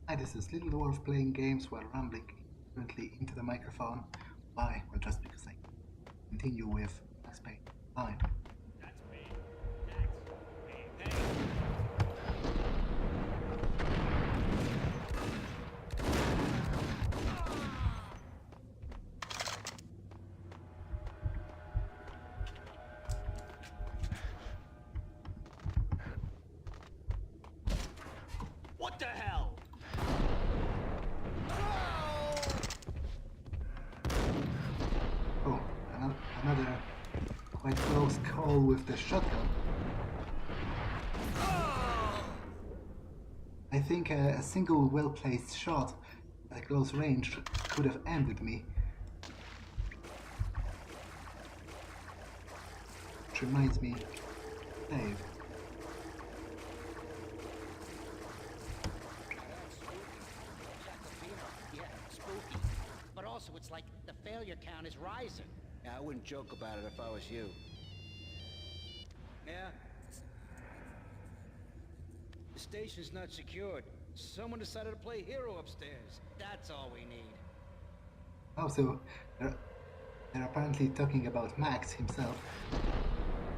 Hi, this is Little Dwarf playing games while rambling fluently into the microphone. Why? Well, just because I continue with Max Payne. Fine. That's me. That's me. Hey. What the hell? Oh, another quite close call with the shotgun. I think a single well-placed shot at close range could have ended me. Which reminds me, Dave. Yeah, spooky. But also, it's like the failure count is rising. Yeah, I wouldn't joke about it if I was you. Yeah? The station's not secured. Someone decided to play hero upstairs. That's all we need. Oh, so they're apparently talking about Max himself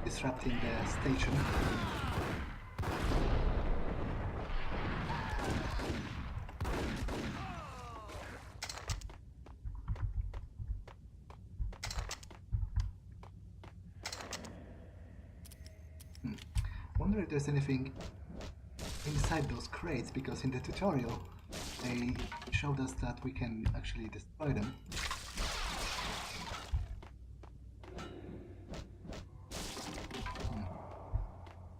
disrupting the station. Wonder if there's anything inside those crates, because in the tutorial they showed us that we can actually destroy them.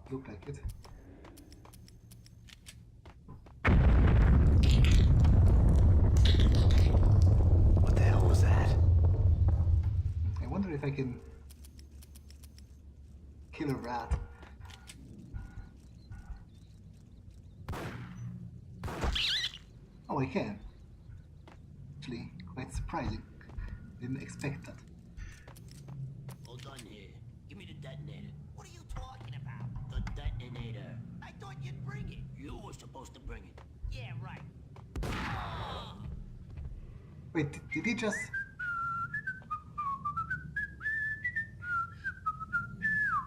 Look like it. What the hell was that? I wonder if I can kill a rat. Oh, I can. Actually, quite surprising. Didn't expect that. Hold on here. Give me the detonator. What are you talking about? The detonator. I thought you'd bring it. You were supposed to bring it. Yeah, right. Wait, did he just...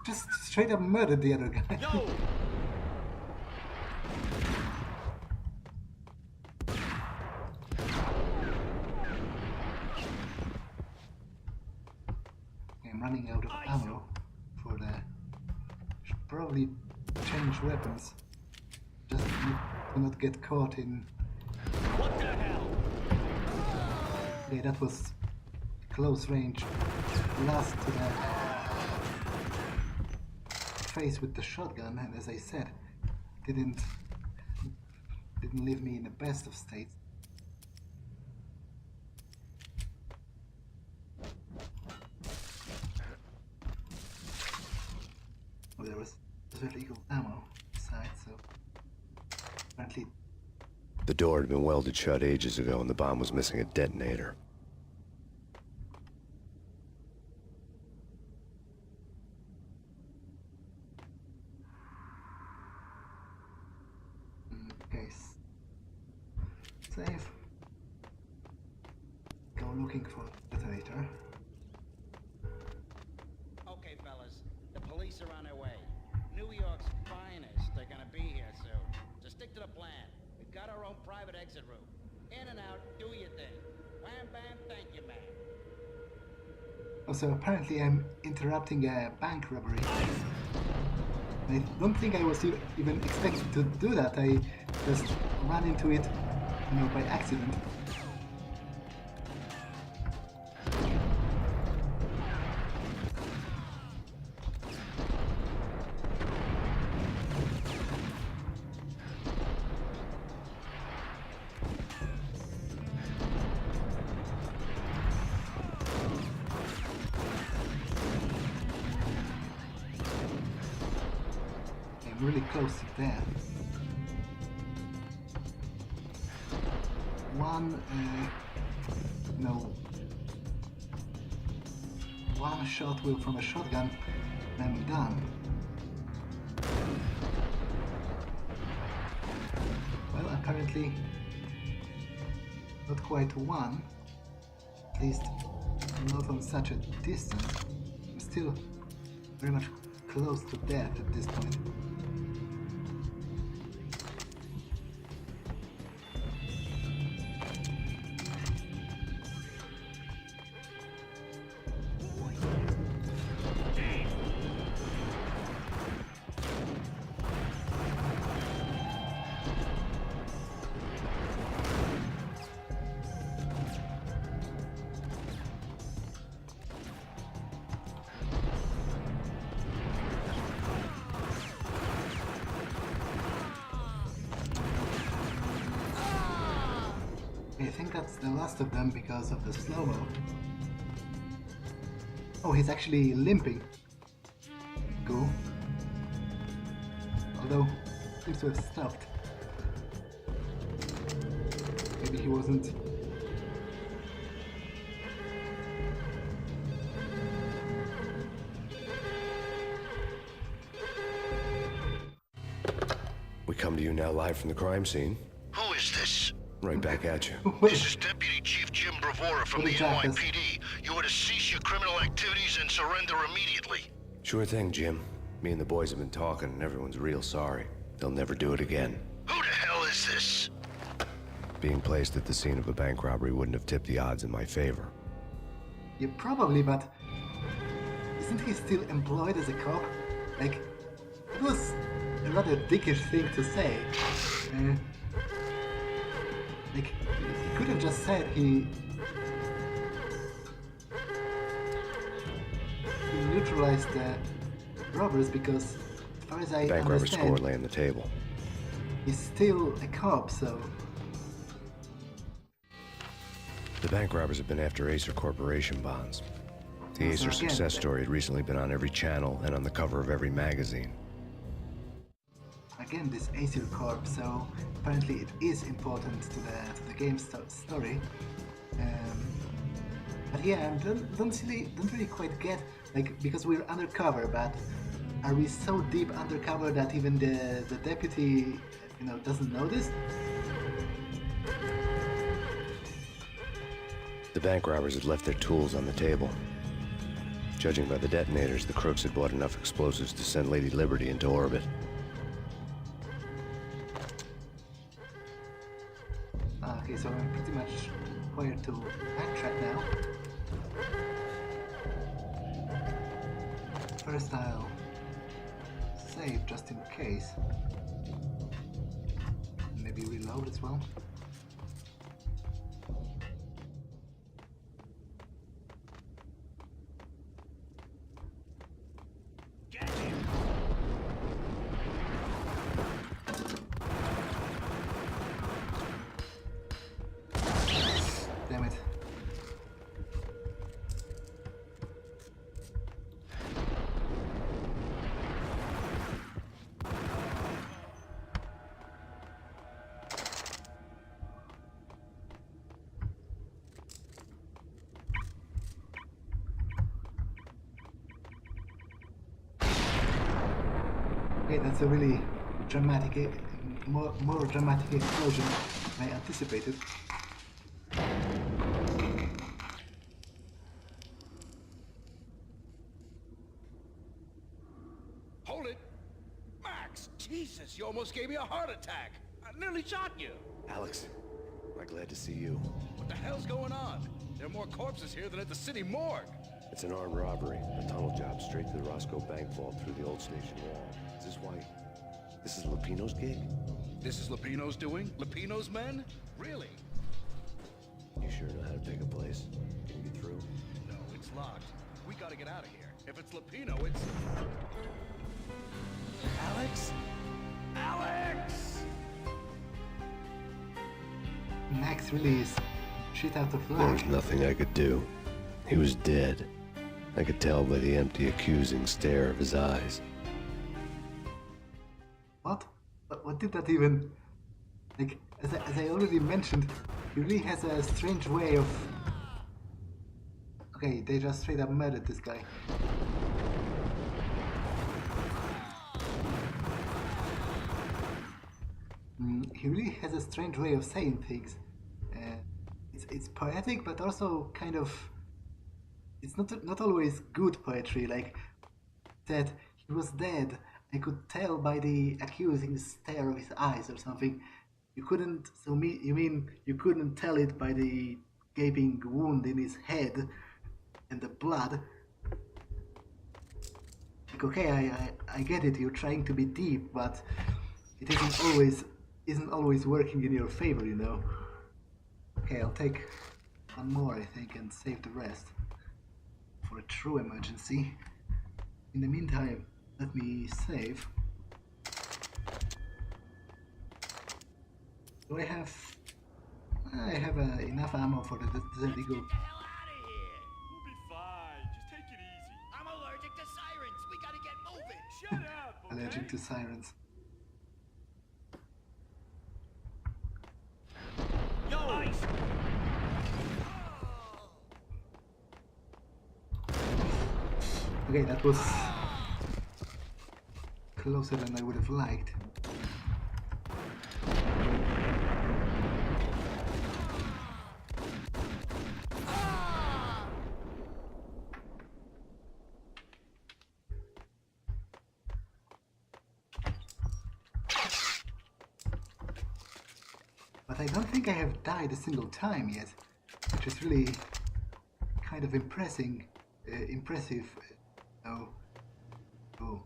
just straight up murdered the other guy? No! I'm running out of ammo for the... should probably change weapons. Just to not get caught in... What the hell? Yeah, that was close range. Blast to the face with the shotgun, and as I said, didn't leave me in the best of states. Oh, there was illegal ammo inside, so apparently. The door had been welded shut ages ago and the bomb was missing a detonator. Okay. Save. Go looking for detonator. Okay, fellas. The police are on their way. New York's finest. They're gonna be here soon. So stick to the plan. We've got our own private exit route. In and out, do your thing. Wham bam, thank you, man. Also, apparently I'm interrupting a bank robbery. I don't think I was even expected to do that. I just ran into it, by accident. Really close to death. One shot from a shotgun, and I'm done. Well, apparently not quite one. At least not on such a distance. I'm still very much close to death at this point. I think that's the last of them because of the slow-mo. Oh, he's actually limping. Cool. Although, seems to have stopped. Maybe he wasn't... We come to you now live from the crime scene. Who is this? Right back at you. This is Deputy Chief Jim Bravura from the What is NYPD. You are to cease your criminal activities and surrender immediately. Sure thing, Jim. Me and the boys have been talking and everyone's real sorry. They'll never do it again. Who the hell is this? Being placed at the scene of a bank robbery wouldn't have tipped the odds in my favor. Yeah, probably, but... Isn't he still employed as a cop? Like, it was a rather dickish thing to say. Like, he could have just said he neutralized the robbers because, as far as I Bank robber score understand, lay on the table. he's still a cop, so... The bank robbers have been after Æsir Corporation bonds. The So Æsir again- success story had recently been on every channel and on the cover of every magazine. Again, this Æsir Corp, so apparently it is important to the game story. But yeah, I don't really quite get, like, because we're undercover, but are we so deep undercover that even the deputy, you know, doesn't know this? The bank robbers had left their tools on the table. Judging by the detonators, the crooks had bought enough explosives to send Lady Liberty into orbit. Okay, so I'm pretty much required to backtrack now. First I'll save just in case. Maybe reload as well. Get him! Damn it. Okay, that's a really dramatic, more dramatic explosion than I anticipated. Hold it! Max! Jesus, you almost gave me a heart attack! I nearly shot you! Alex, I'm glad to see you. What the hell's going on? There are more corpses here than at the city morgue! It's an armed robbery. A tunnel job straight to the Roscoe Bank vault through the old station wall. Is this why... This is Lupino's gig? This is Lupino's doing? Lupino's men? Really? You sure know how to pick a place? Can you get through? No, it's locked. We gotta get out of here. If it's Lupino, it's... Alex? Alex! Max really is shit out of There luck. was nothing I could do. He was dead. I could tell by the empty, accusing stare of his eyes. What? What did that even... Like, as I already mentioned, he really has a strange way of... Okay, they just straight up murdered this guy. He really has a strange way of saying things. it's poetic, but also kind of it's not always good poetry. Like that he was dead. I could tell by the accusing stare of his eyes or something. You couldn't. You mean you couldn't tell it by the gaping wound in his head and the blood? Like, okay, I get it. You're trying to be deep, but it isn't always working in your favor, you know. Okay, I'll take one more, I think, and save the rest for a true emergency. In the meantime, let me save. Do I have enough ammo for the Desert Eagle? Get the hell out of here! We'll be fine. Just take it easy. I'm allergic to sirens. We gotta get moving. Shut up, okay? Allergic to sirens. Yo! Ice! Okay, that was closer than I would have liked. But I don't think I have died a single time yet, which is really kind of impressive. To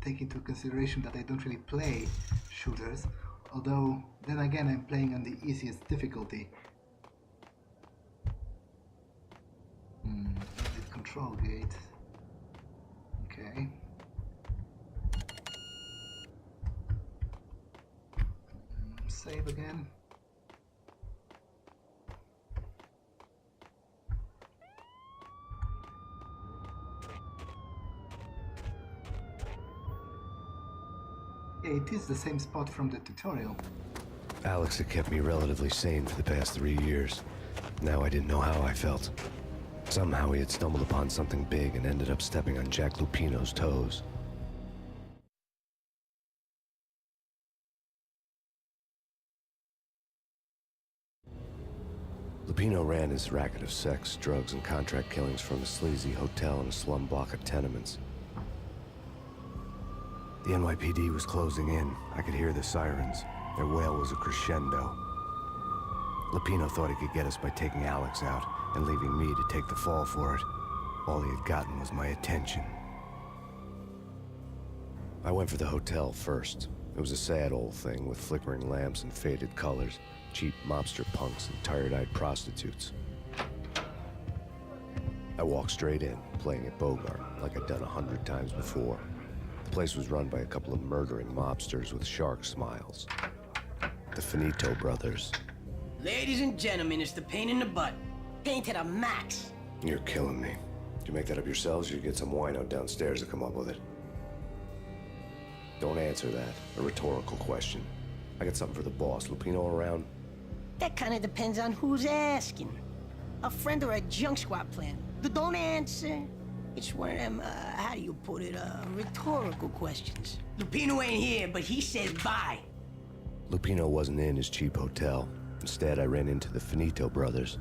take into consideration that I don't really play shooters, although then again I'm playing on the easiest difficulty. Exit control gate. Okay. Save again. Yeah, it is the same spot from the tutorial. Alex had kept me relatively sane for the past 3 years. Now I didn't know how I felt. Somehow he had stumbled upon something big and ended up stepping on Jack Lupino's toes. Lupino ran his racket of sex, drugs, and contract killings from a sleazy hotel in a slum block of tenements. The NYPD was closing in. I could hear the sirens. Their wail was a crescendo. Lupino thought he could get us by taking Alex out and leaving me to take the fall for it. All he had gotten was my attention. I went for the hotel first. It was a sad old thing with flickering lamps and faded colors, cheap mobster punks and tired-eyed prostitutes. I walked straight in, playing at Bogart like I'd done 100 times before. The place was run by a couple of murdering mobsters with shark smiles. The Finito brothers. Ladies and gentlemen, it's the pain in the butt. Pain to the max. You're killing me. Did you make that up yourselves, or you get some wino downstairs to come up with it? Don't answer that. A rhetorical question. I got something for the boss. Lupino around? That kind of depends on who's asking. A friend or a junk squad plan. Don't answer. It's one of them, how do you put it, rhetorical questions. Lupino ain't here, but he says bye. Lupino wasn't in his cheap hotel. Instead, I ran into the Finito brothers.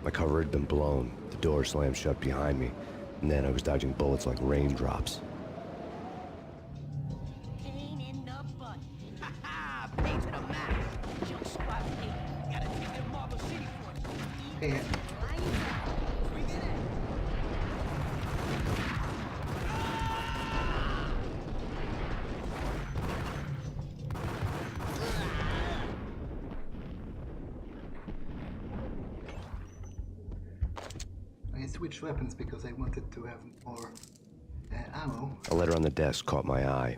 My cover had been blown. The door slammed shut behind me, and then I was dodging bullets like raindrops. Pain in the butt. Ha ha! Pain to the max. Junk squad pain. Gotta take them Marble City for it. Okay. I switched weapons because I wanted to have more ammo. A letter on the desk caught my eye.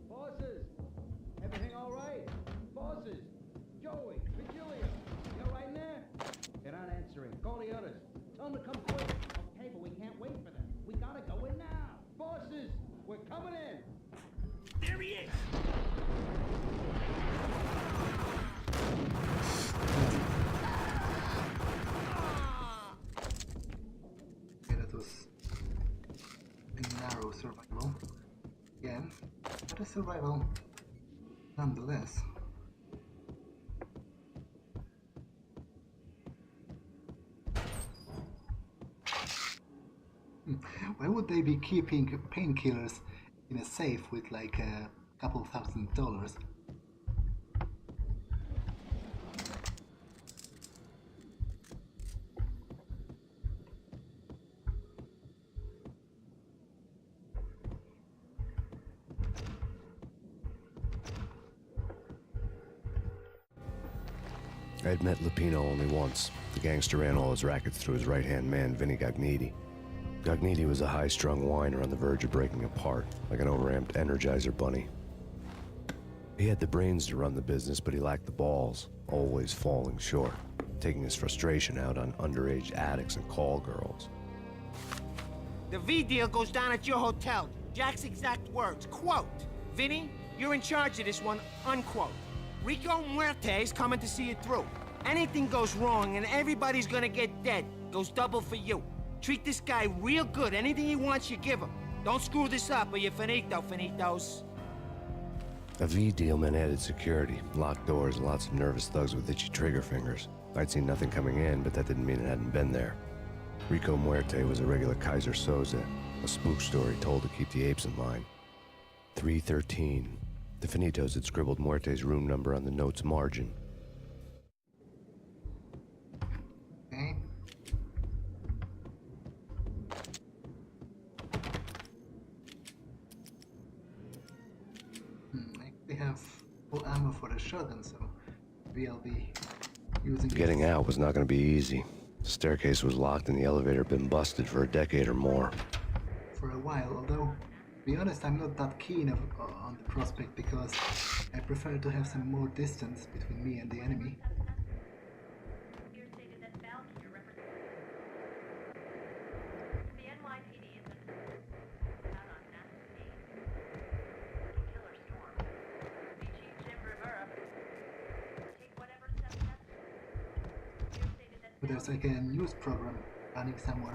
Bosses! Everything all right? Bosses! Joey! Virgilia! You all right in there? They're not answering. Call the others. Tell them to come quick. Okay, but we can't wait for them. We gotta go in now. Bosses! We're coming in! There he is! Okay, that was a narrow survival. Again, but a survival nonetheless. Why would they be keeping painkillers in a safe with like a couple $1,000s? I'd met Lupino only once. The gangster ran all his rackets through his right-hand man, Vinny Gagniti. Gagniti was a high-strung whiner on the verge of breaking apart, like an overamped Energizer bunny. He had the brains to run the business, but he lacked the balls, always falling short, taking his frustration out on underage addicts and call girls. The V deal goes down at your hotel. Jack's exact words, quote, "Vinny, you're in charge of this one," unquote. Rico Muerte's coming to see it through. Anything goes wrong and everybody's gonna get dead. Goes double for you. Treat this guy real good. Anything he wants, you give him. Don't screw this up or you're finito, finitos. A V deal meant added security, locked doors, and lots of nervous thugs with itchy trigger fingers. I'd seen nothing coming in, but that didn't mean it hadn't been there. Rico Muerte was a regular Kaiser Soze, a spook story told to keep the apes in line. 313. The Finitos had scribbled Muerte's room number on the note's margin. Okay. I actually have full ammo for the shotgun, so maybe I'll be using Getting this out was not going to be easy. The staircase was locked and the elevator had been busted for a decade or more. for a while, although, to be honest, I'm not that keen on the prospect because I prefer to have some more distance between me and the enemy. But there's like a news program running somewhere.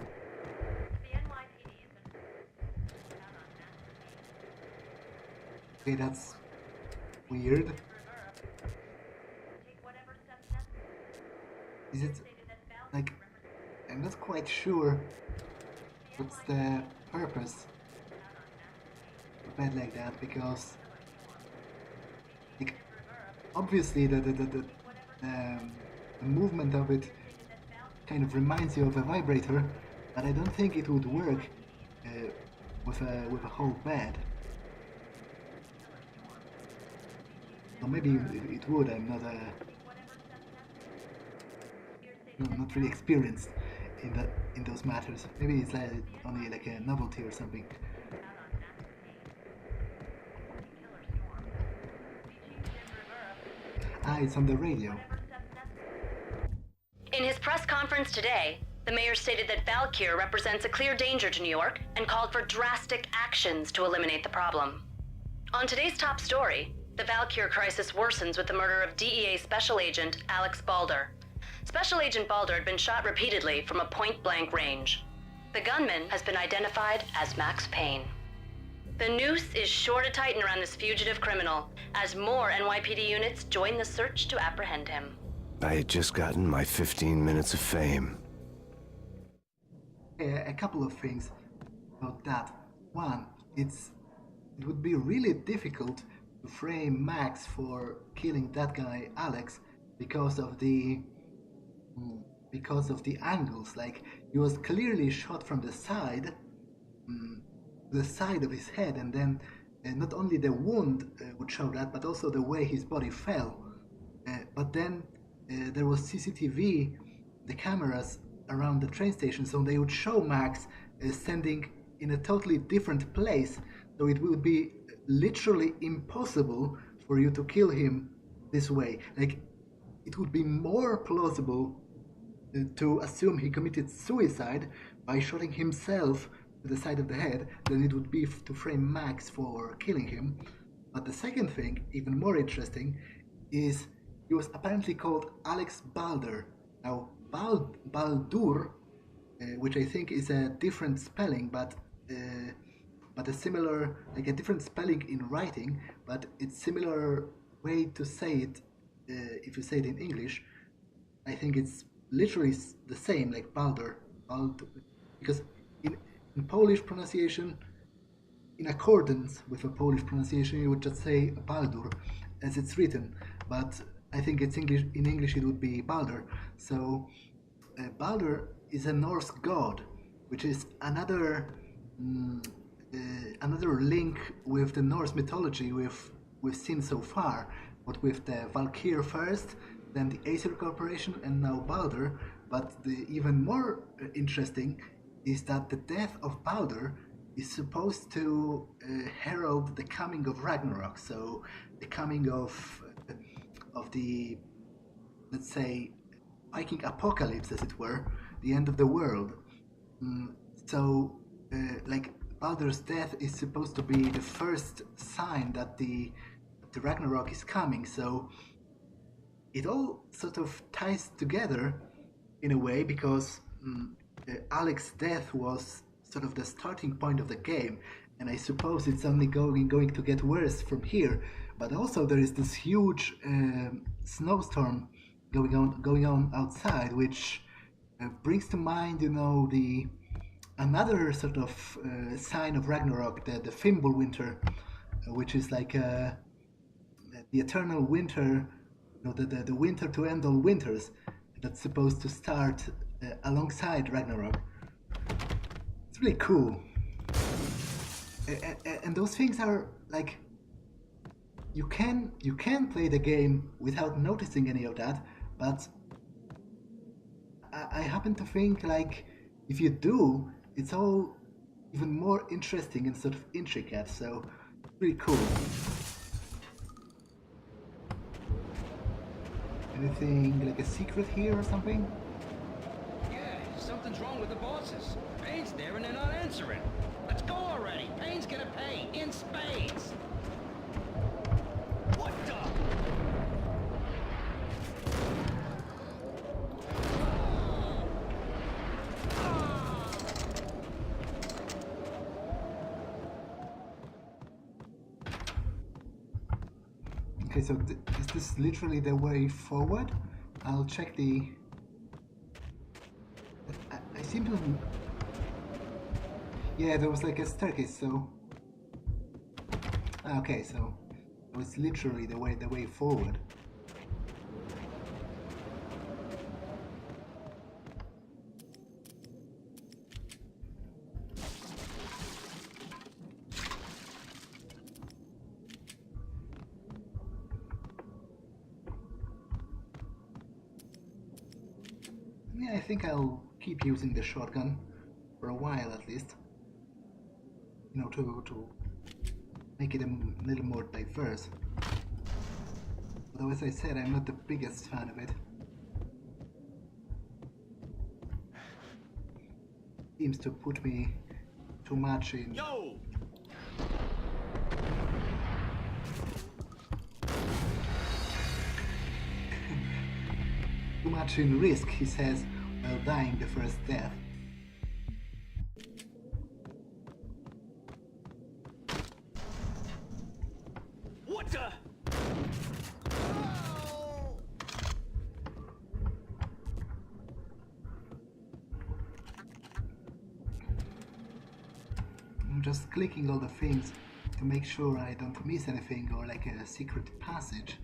Okay, that's weird. Is it like, I'm not quite sure what's the purpose of a bed like that, because like, obviously the movement of it kind of reminds you of a vibrator, but I don't think it would work with a whole bed. Or maybe it would. I'm not really experienced in those matters. Maybe it's like only like a novelty or something. Ah, it's on the radio. In his press conference today, the mayor stated that Valkyr represents a clear danger to New York and called for drastic actions to eliminate the problem. On today's top story, the Valkyr crisis worsens with the murder of DEA Special Agent Alex Baldr. Special Agent Baldur had been shot repeatedly from a point-blank range. The gunman has been identified as Max Payne. The noose is sure to tighten around this fugitive criminal as more NYPD units join the search to apprehend him. I had just gotten my 15 minutes of fame. A couple of things about that. One, it would be really difficult to frame Max for killing that guy Alex because of the angles. Like, he was clearly shot from the side of his head, and then not only the wound would show that, but also the way his body fell. But then there was CCTV, the cameras around the train station, so they would show Max standing in a totally different place, so it would be literally impossible for you to kill him this way. Like, it would be more plausible to assume he committed suicide by shooting himself to the side of the head than it would be to frame Max for killing him. But the second thing, even more interesting, is he was apparently called Alex Baldr. Now, Baldur, which I think is a different spelling, but a similar, like a different spelling in writing, but it's similar way to say it if you say it in English. I think it's literally the same, like Baldur, because in Polish pronunciation, in accordance with a Polish pronunciation, you would just say Baldur, as it's written. But I think it's English. In English, it would be Baldur. So Baldur is a Norse god, which is another link with the Norse mythology we've seen so far. But with the Valkyr first, then the Æsir Corporation, and now Baldur. But the even more interesting is that the death of Baldur is supposed to herald the coming of Ragnarok. So the coming of the, let's say, Viking apocalypse, as it were, the end of the world. So, like, Baldur's death is supposed to be the first sign that the Ragnarok is coming. So it all sort of ties together in a way, because Alex's death was sort of the starting point of the game, and I suppose it's only going to get worse from here. But also there is this huge snowstorm going on outside, which brings to mind, the another sort of sign of Ragnarok, the Fimbul Winter, which is like the eternal winter, the winter to end all winters, that's supposed to start alongside Ragnarok. It's really cool. And those things are like, you can play the game without noticing any of that, but I happen to think, like, if you do, it's all even more interesting and sort of intricate, so really cool. Anything like a secret here or something? Yeah, something's wrong with the bosses. Payne's there and they're not answering. Let's go already. Payne's gonna pay in spades. What the? Okay, so is this literally the way forward? I'll check the... I seem to... Yeah, there was like a staircase, so... Okay, so it was literally the way forward. Yeah, I think I'll keep using the shotgun for a while at least. To make it a little more diverse. Although, as I said, I'm not the biggest fan of it. Seems to put me too much in... Yo! too much in risk, he says, while dying the first death. What the? I'm just clicking all the things to make sure I don't miss anything, or like a secret passage.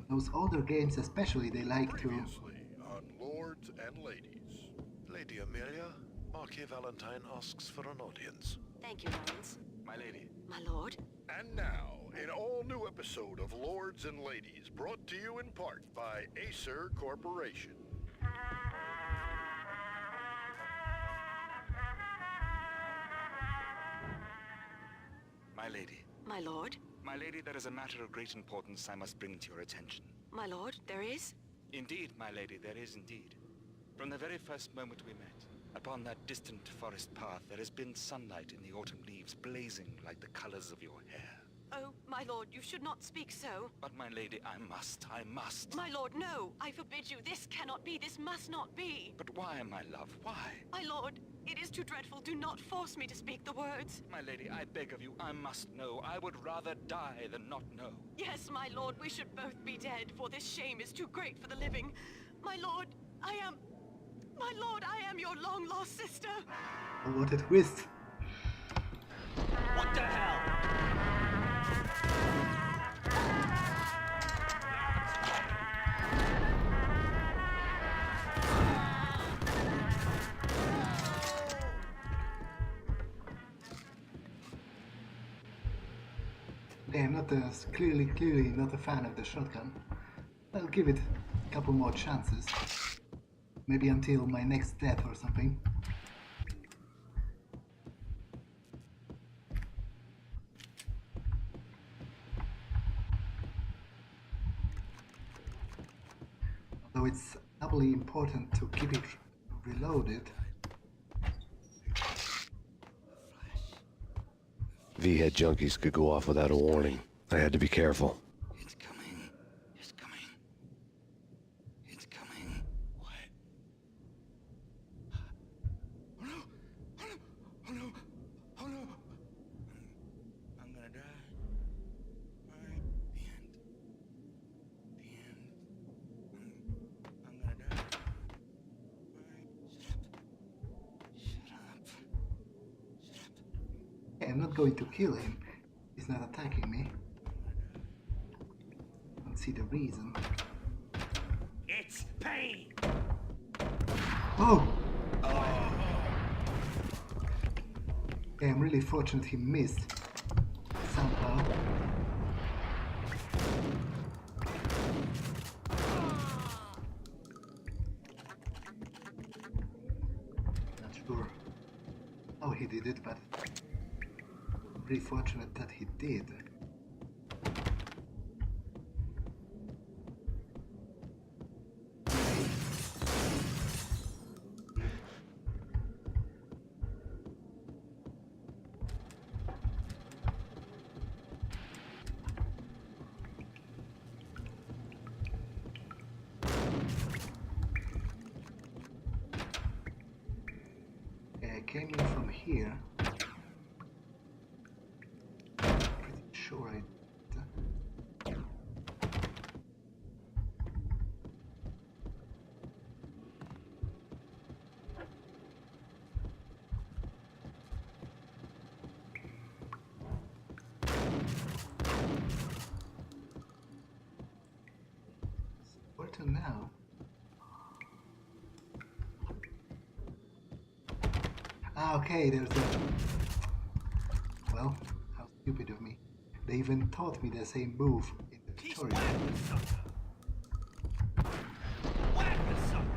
Those older games especially, they like to... Previously on Lords and Ladies. Lady Amelia, Marquis Valentine asks for an audience. Thank you, Lawrence. My lady. My lord. And now, an all-new episode of Lords and Ladies, brought to you in part by Æsir Corporation. My lady. My lord. My lady, there is a matter of great importance I must bring to your attention. My lord, there is? Indeed, my lady, there is indeed. From the very first moment we met, upon that distant forest path, there has been sunlight in the autumn leaves blazing like the colors of your hair. Oh, my lord, you should not speak so. But my lady, I must. My lord, no! I forbid you. This cannot be. This must not be. But why, my love, why? My lord, it is too dreadful. Do not force me to speak the words. My lady, I beg of you, I must know. I would rather die than not know. Yes, my lord, we should both be dead, for this shame is too great for the living. My lord, I am... My lord, I am your long-lost sister. Oh, what a twist! What the hell? Yeah, I'm not clearly not a fan of the shotgun. I'll give it a couple more chances. Maybe until my next death or something. Although it's doubly important to keep it reloaded. V-head junkies could go off without a warning. I had to be careful. It's coming. It's coming. It's coming. What? Oh no! Oh no! Oh no! Oh no! I'm gonna die. Alright. The end. The end. I'm gonna die. Alright. Shut up. I'm not going to kill him. He's not attacking me. I don't see the reason. It's pain! Oh! Yeah, I'm really fortunate he missed. Somehow. Not sure how he did it, but really fortunate that he did. I came in from here. Pretty sure I did. Where to now? Ah, okay, there's a... Well, how stupid of me. They even taught me the same move in the tutorial. Whack the sucker! Whack the sucker!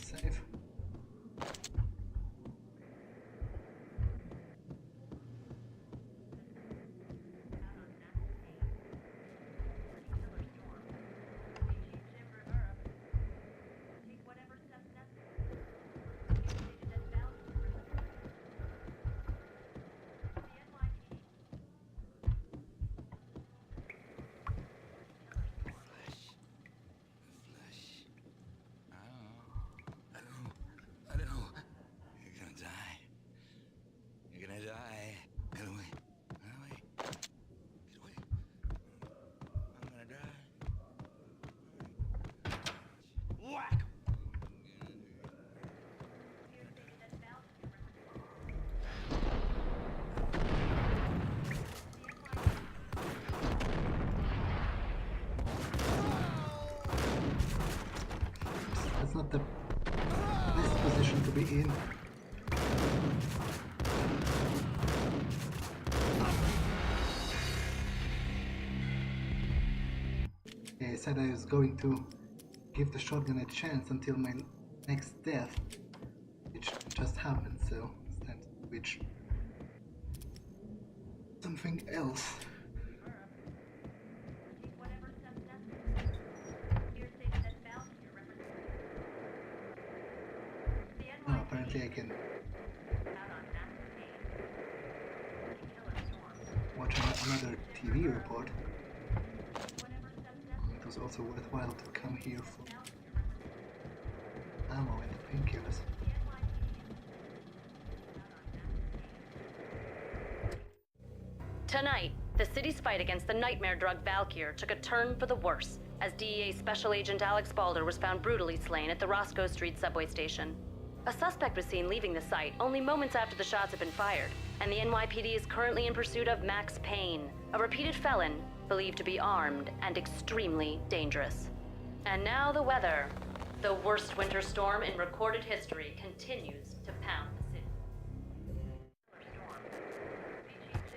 Save. I don't know. You're gonna die. You're gonna die. Get away. Get away. Get away. I'm gonna die. Whack! That's not the best position to be in. Yeah, I said I was going to give the shotgun a chance until my next death, which just happened, so it's time to switch something else. Oh, apparently I can TV report. It was also worthwhile to come here for ammo and painkillers. Tonight, the city's fight against the nightmare drug Valkyr took a turn for the worse as DEA Special Agent Alex Baldr was found brutally slain at the Roscoe Street subway station. A suspect was seen leaving the site only moments after the shots had been fired, and the NYPD is currently in pursuit of Max Payne, a repeated felon believed to be armed and extremely dangerous. And now the weather. The worst winter storm in recorded history continues to pound the city.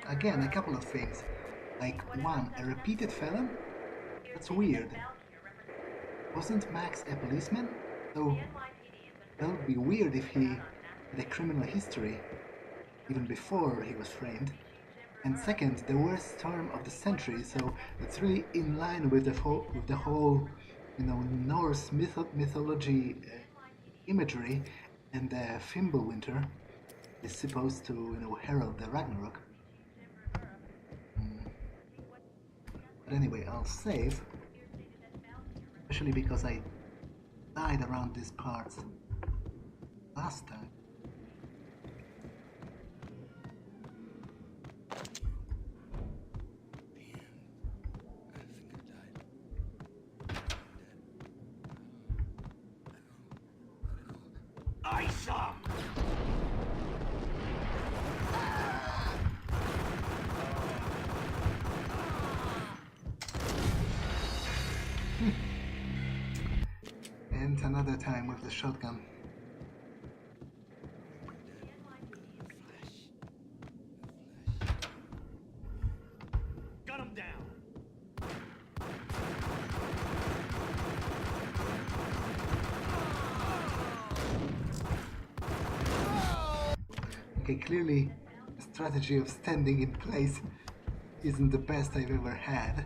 Again, a couple of things. Like, one, a repeated felon? That's weird. Wasn't Max a policeman? So that would be weird if he had a criminal history, even before he was framed. And second, the worst storm of the century, so it's really in line with the whole, Norse mythology imagery, and the Fimbul Winter is supposed to, herald the Ragnarok. But anyway, I'll save, especially because I died around these parts last time. And another time with the shotgun. Gun him down. Okay, clearly the strategy of standing in place isn't the best I've ever had.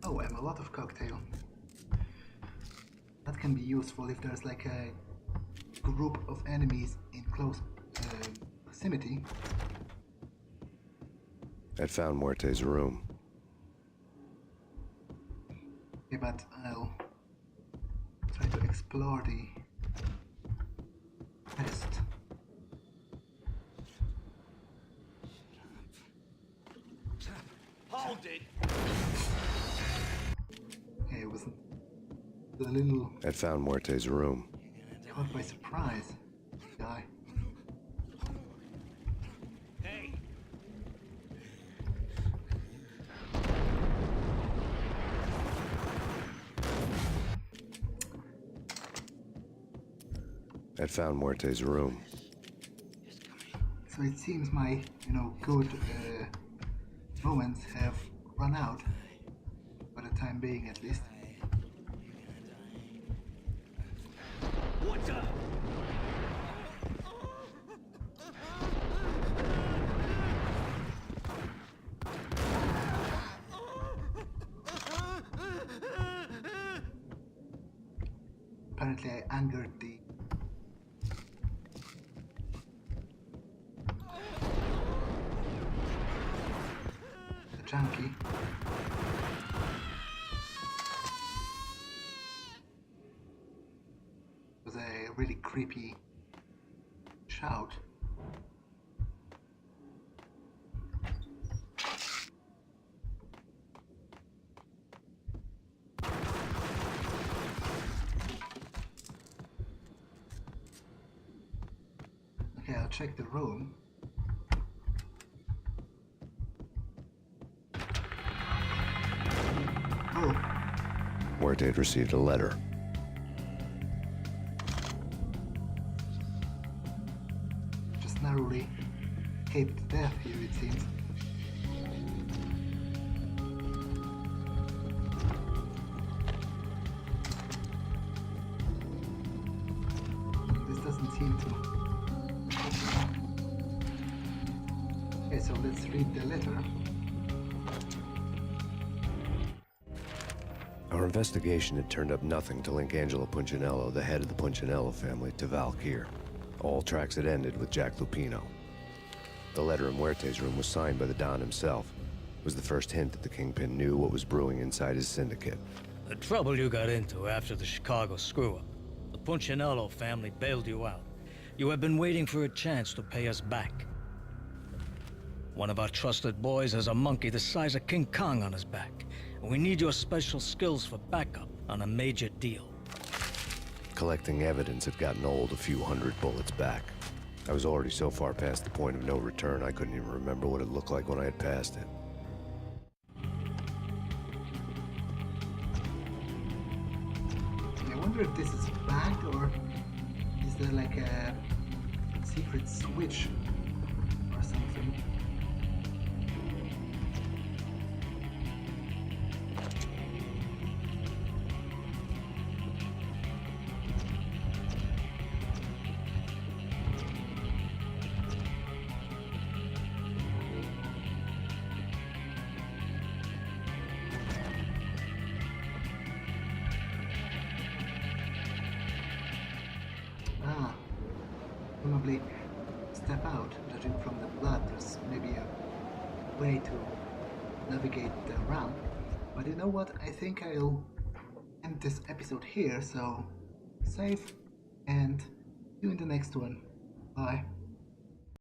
Oh, and a lot of cocktail. That can be useful if there's like a group of enemies in close proximity. I found Muerte's room. Okay, but I'll try to explore the rest. Hold it. Okay, it wasn't a little I found Muerte's room. caught by surprise, guy. Hey. I found Muerte's room. So it seems my, good moments have run out, for the time being at least. What's up? Apparently I angered the junkie. It was a really creepy shout. Okay, I'll check the room. Oh, Muerte had received a letter. just narrowly escaped death here, it seems. read the letter. Our investigation had turned up nothing to link Angelo Punchinello, the head of the Punchinello family, to Valkyr. All tracks had ended with Jack Lupino. The letter in Muerte's room was signed by the Don himself. It was the first hint that the Kingpin knew what was brewing inside his syndicate. The trouble you got into after the Chicago screw-up. The Punchinello family bailed you out. You have been waiting for a chance to pay us back. One of our trusted boys has a monkey the size of King Kong on his back. And we need your special skills for backup on a major deal. Collecting evidence had gotten old a few hundred bullets back. I was already so far past the point of no return, I couldn't even remember what it looked like when I had passed it. I wonder if this is bagged or is there like a secret switch or something. Probably step out, judging from the blood. There's maybe a way to navigate the ramp. But you know what? I think I'll end this episode here, so save and see you in the next one. Bye.